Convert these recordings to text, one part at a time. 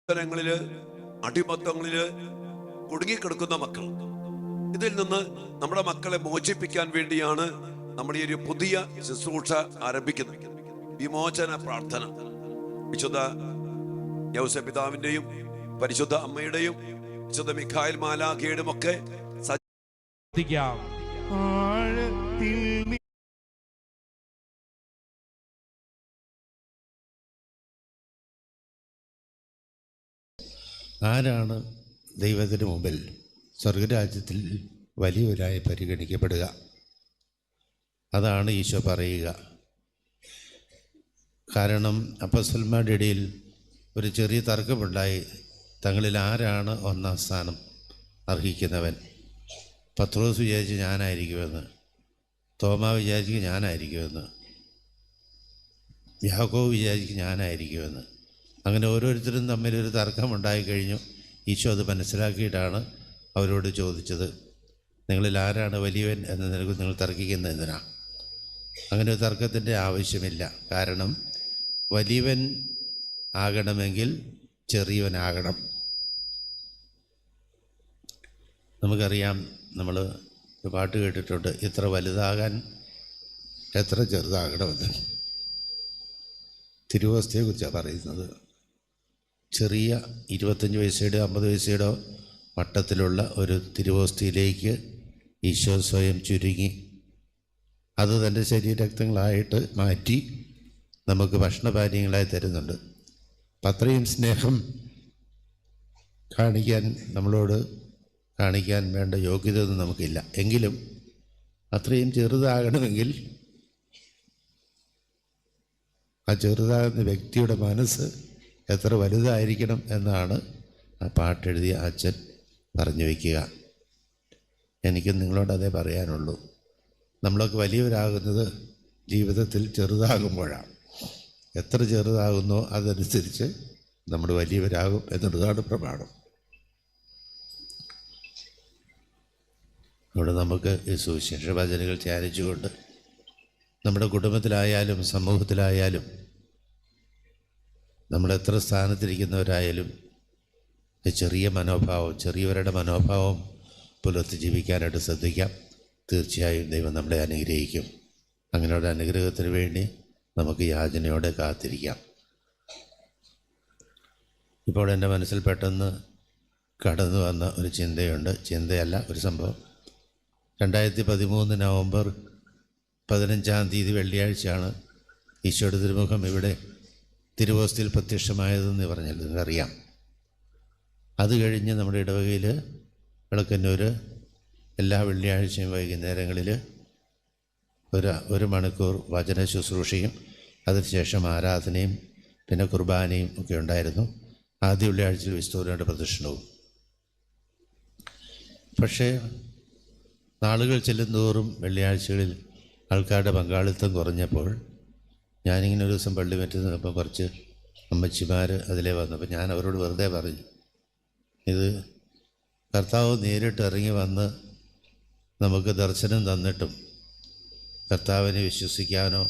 ങ്ങളില് അടിമത്തങ്ങളില് കുടുങ്ങിക്കിടക്കുന്ന മക്കൾ, ഇതിൽ നിന്ന് നമ്മുടെ മക്കളെ മോചിപ്പിക്കാൻ വേണ്ടിയാണ് നമ്മൾ ഈ ഒരു പുതിയ ശുശ്രൂഷ ആരംഭിക്കുന്നത്. വിമോചന പ്രാർത്ഥന വിശുദ്ധ യൗസേപ്പ് പിതാവിന്റെയും പരിശുദ്ധ അമ്മയുടെയും വിശുദ്ധ മിഖായേൽ മാലാഖയുടെയും ഒക്കെ ആരാണ് ദൈവത്തിന് മുമ്പിൽ സ്വർഗരാജ്യത്തിൽ വലിയവരായി പരിഗണിക്കപ്പെടുക? അതാണ് ഈശോ പറയുക. കാരണം അപ്പോസ്തലന്മാരുടെ ഇടയിൽ ഒരു ചെറിയ തർക്കമുണ്ടായി. തങ്ങളിൽ ആരാണ് ഒന്നാം സ്ഥാനം അർഹിക്കുന്നവൻ? പത്രോസ് വിചാരിച്ച് ഞാനായിരിക്കുമെന്ന്, തോമാ വിചാരിച്ച് ഞാനായിരിക്കുമെന്ന്, യാക്കോബ് വിചാരിച്ച് ഞാനായിരിക്കുമെന്ന്. അങ്ങനെ ഓരോരുത്തരും തമ്മിലൊരു തർക്കമുണ്ടായി കഴിഞ്ഞു. ഈശോ അത് മനസ്സിലാക്കിയിട്ടാണ് അവരോട് ചോദിച്ചത്, നിങ്ങളിൽ ആരാണ് വലിയവൻ എന്ന് നിനക്ക് നിങ്ങൾ തർക്കിക്കുന്നത് എന്തിനാ? അങ്ങനെ ഒരു തർക്കത്തിൻ്റെ ആവശ്യമില്ല. കാരണം വലിയവൻ ആകണമെങ്കിൽ ചെറിയവനാകണം. നമുക്കറിയാം, നമ്മൾ ഒരു പാട്ട് കേട്ടിട്ടുണ്ട്, എത്ര വലുതാകാൻ എത്ര ചെറുതാകണമെന്ന്. തിരുവോസ്തിയെക്കുറിച്ചാണ് പറയുന്നത്. ചെറിയ 25 വയസ്സേടോ 50 വയസ്സേടോ വട്ടത്തിലുള്ള ഒരു തിരുവോസ്തിയിലേക്ക് ഈശോ സ്വയം ചുരുങ്ങി അത് തൻ്റെ ശരീരരക്തങ്ങളായിട്ട് മാറ്റി നമുക്ക് ഭക്ഷണപാനീയങ്ങളായി തരുന്നുണ്ട്. അപ്പം അത്രയും സ്നേഹം നമ്മളോട് കാണിക്കാൻ വേണ്ട യോഗ്യതയൊന്നും നമുക്കില്ല. എങ്കിലും അത്രയും ചെറുതാകണമെങ്കിൽ ആ ചെറുതാകുന്ന വ്യക്തിയുടെ മനസ്സ് എത്ര വലുതായിരിക്കണം എന്നാണ് ആ പാട്ടെഴുതിയ അച്ഛൻ പറഞ്ഞു വയ്ക്കുക. എനിക്ക് നിങ്ങളോട് അതേ പറയാനുള്ളൂ. നമ്മളൊക്കെ വലിയവരാകുന്നത് ജീവിതത്തിൽ ചെറുതാകുമ്പോഴാണ്. എത്ര ചെറുതാകുന്നോ അതനുസരിച്ച് നമ്മൾ വലിയവരാകും എന്നുള്ളതാണ് പ്രമാണം. ഇവിടെ നമുക്ക് ഈ സുവിശേഷ വചനങ്ങൾ ധ്യാനിച്ചുകൊണ്ട് നമ്മുടെ കുടുംബത്തിലായാലും സമൂഹത്തിലായാലും നമ്മളെത്ര സ്ഥാനത്തിരിക്കുന്നവരായാലും ചെറിയ മനോഭാവം, ചെറിയവരുടെ മനോഭാവം പുലർത്തി ജീവിക്കാനായിട്ട് ശ്രദ്ധിക്കാം. തീർച്ചയായും ദൈവം നമ്മളെ അനുഗ്രഹിക്കും. അങ്ങനെയുള്ള അനുഗ്രഹത്തിന് വേണ്ടി നമുക്ക് യാചനയോടെ കാത്തിരിക്കാം. ഇപ്പോൾ എൻ്റെ മനസ്സിൽ പെട്ടെന്ന് കടന്നു വന്ന ഒരു ചിന്തയുണ്ട്. ചിന്തയല്ല, ഒരു സംഭവം. 2013 നവംബർ 15 വെള്ളിയാഴ്ചയാണ് ഈശോയുടെ തിരുമുഖം ഇവിടെ തിരുവോസ്തിയിൽ പ്രത്യക്ഷമായതെന്ന് പറഞ്ഞാൽ നിങ്ങൾക്കറിയാം. അത് കഴിഞ്ഞ് നമ്മുടെ ഇടവകയിൽ വിളക്കന്നൂർ എല്ലാ വെള്ളിയാഴ്ചയും വൈകുന്നേരങ്ങളിൽ ഒരു മണിക്കൂർ വചന ശുശ്രൂഷയും അതിനുശേഷം ആരാധനയും പിന്നെ കുർബാനയും ഒക്കെ ഉണ്ടായിരുന്നു. ആദ്യ വെള്ളിയാഴ്ചയിൽ വിസ്തൂരയുടെ പ്രദർശനവും. പക്ഷേ നാളുകൾ ചെല്ലുന്തോറും വെള്ളിയാഴ്ചകളിൽ ആൾക്കാരുടെ പങ്കാളിത്തം കുറഞ്ഞപ്പോൾ ഞാനിങ്ങനെ ഒരു ദിവസം പള്ളി മറ്റു നിന്നപ്പോൾ കുറച്ച് അമ്മച്ചിമാർ അതിലേ വന്നപ്പോൾ ഞാൻ അവരോട് വെറുതെ പറഞ്ഞു, ഇത് കർത്താവ് നേരിട്ട് ഇറങ്ങി വന്ന് നമുക്ക് ദർശനം തന്നിട്ടും കർത്താവിനെ വിശ്വസിക്കാനോ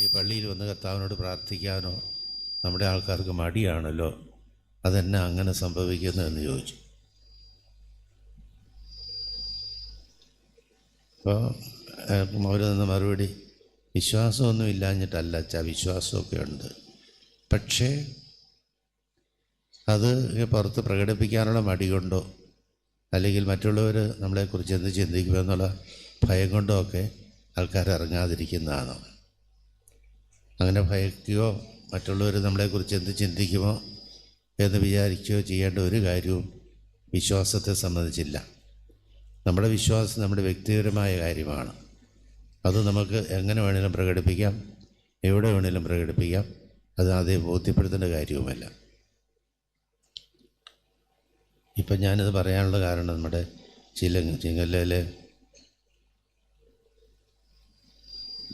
ഈ പള്ളിയിൽ വന്ന് കർത്താവിനോട് പ്രാർത്ഥിക്കാനോ നമ്മുടെ ആൾക്കാർക്ക് മടിയാണല്ലോ, അതെന്നെ അങ്ങനെ സംഭവിക്കുന്നതെന്ന് ചോദിച്ചു. അപ്പോൾ അവർ നിന്ന് മറുപടി, വിശ്വാസമൊന്നും ഇല്ലാഞ്ഞിട്ടല്ല അച്ഛാ, വിശ്വാസമൊക്കെ ഉണ്ട്, പക്ഷേ അത് പുറത്ത് പ്രകടിപ്പിക്കാനുള്ള മടി കൊണ്ടോ അല്ലെങ്കിൽ മറ്റുള്ളവർ നമ്മളെക്കുറിച്ച് എന്ത് ചിന്തിക്കുമെന്നുള്ള ഭയം കൊണ്ടോ ഒക്കെ ആൾക്കാർ ഇറങ്ങാതിരിക്കുന്നതാണ്. അങ്ങനെ ഭയക്കുകയോ മറ്റുള്ളവർ നമ്മളെക്കുറിച്ച് എന്ത് ചിന്തിക്കുമോ എന്ന് വിചാരിക്കുകയോ ചെയ്യേണ്ട ഒരു കാര്യവും വിശ്വാസത്തെ സംബന്ധിച്ചില്ല. നമ്മുടെ വിശ്വാസം നമ്മുടെ വ്യക്തിപരമായ കാര്യമാണ്. അത് നമുക്ക് എങ്ങനെ വേണമെങ്കിലും പ്രകടിപ്പിക്കാം, എവിടെ വേണമെങ്കിലും പ്രകടിപ്പിക്കാം. അത് ആദ്യം ബോധ്യപ്പെടുത്തേണ്ട കാര്യവുമല്ല. ഇപ്പം ഞാനിത് പറയാനുള്ള കാരണം നമ്മുടെ ചിങ്ങല്ലയിലെ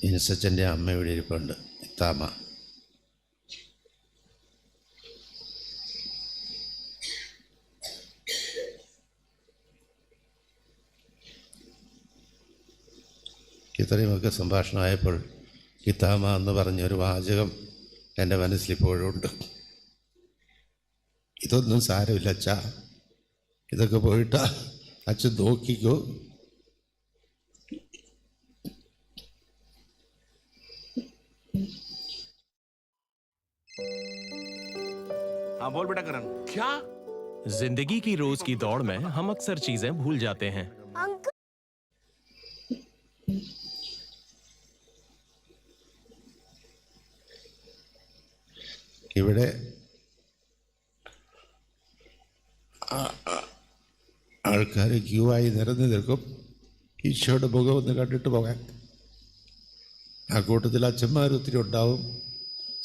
ഇൻസച്ചൻ്റെ അമ്മ ഇവിടെ ഇരിപ്പുണ്ട്, താമ. ഇത്രയുമൊക്കെ സംഭാഷണമായപ്പോൾ ഇത്താമ എന്ന് പറഞ്ഞൊരു വാചകം എൻ്റെ മനസ്സിലിപ്പോഴുണ്ട്. ഇതൊന്നും സാരമില്ല അച്ഛാ, ഇതൊക്കെ പോയിട്ട് അച്ഛൻ നോക്കിക്കോ. हाँ बोल बेटा करण। क्या? जिंदगी की रोज की दौड़ में हम अक्सर चीजें भूल जाते हैं। अंकल ഇവിടെ ആൾക്കാർ ക്യൂ ആയി നിരന്ന് നിൽക്കും ഈശോയുടെ മുഖം ഒന്ന് കണ്ടിട്ട് പോകാൻ. ആ കൂട്ടത്തിൽ അച്ഛന്മാർ ഒത്തിരി ഉണ്ടാവും,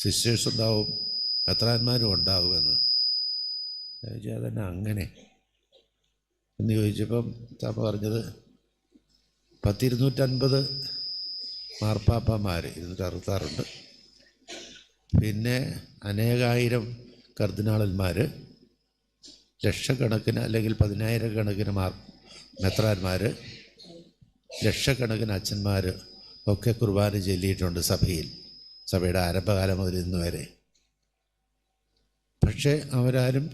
സിസ്റ്റേഴ്സ് ഉണ്ടാവും, മെത്രാന്മാരും ഉണ്ടാവുമെന്ന് ചോദിച്ചാൽ തന്നെ അങ്ങനെ എന്ന് ചോദിച്ചപ്പം താമ പറഞ്ഞത് 250 മാർപ്പാപ്പന്മാർ 266 പിന്നെ അനേകായിരം കർദിനാളന്മാർ, ലക്ഷക്കണക്കിന് അല്ലെങ്കിൽ 10,000 കണക്കിന് മെത്രാന്മാർ, ലക്ഷക്കണക്കിന് അച്ഛന്മാർ ഒക്കെ കുർബാന ചൊല്ലിയിട്ടുണ്ട് സഭയിൽ, സഭയുടെ ആരംഭകാലം മുതൽ ഇന്ന് വരെ. പക്ഷേ അവരാരും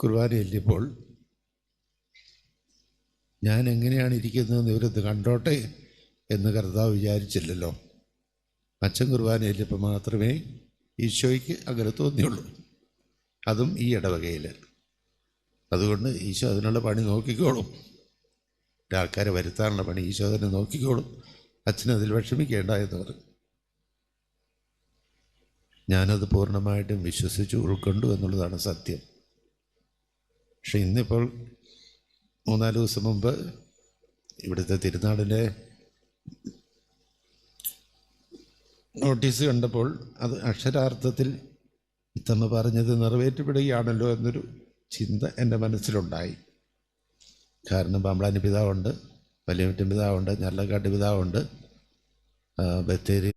കുർബാന ചൊല്ലിയപ്പോൾ ഞാൻ എങ്ങനെയാണ് ഇരിക്കുന്നതെന്ന് ഇവരത് കണ്ടോട്ടെ എന്ന് കർത്താവ് വിചാരിച്ചില്ലല്ലോ. അച്ഛൻ കുർബാന ചൊല്ലിയപ്പോൾ മാത്രമേ ഈശോയ്ക്ക് അങ്ങനെ തോന്നിയുള്ളൂ, അതും ഈ ഇടവകയിൽ. അതുകൊണ്ട് ഈശോ അതിനുള്ള പണി നോക്കിക്കോളും, ആൾക്കാരെ വരുത്താനുള്ള പണി ഈശോ തന്നെ നോക്കിക്കോളും, അച്ഛനതിൽ വിഷമിക്കേണ്ട എന്ന് പറഞ്ഞു. ഞാനത് പൂർണ്ണമായിട്ടും വിശ്വസിച്ച് ഉൾക്കൊണ്ടു എന്നുള്ളതാണ് സത്യം. പക്ഷെ ഇന്നിപ്പോൾ 3-4 ദിവസം മുമ്പ് ഇവിടുത്തെ തിരുനാളിൻ്റെ നോട്ടീസ് കണ്ടപ്പോൾ അത് അക്ഷരാർത്ഥത്തിൽ ഇത്തമ്മ പറഞ്ഞത് നിറവേറ്റപ്പെടുകയാണല്ലോ എന്നൊരു ചിന്ത എൻ്റെ മനസ്സിലുണ്ടായി. കാരണം പാമ്പ്ളാനി പിതാവുണ്ട്, വലിയമുറ്റം പിതാവുണ്ട്, ഞർലക്കാട്ട് പിതാവുണ്ട്, ബത്തേരി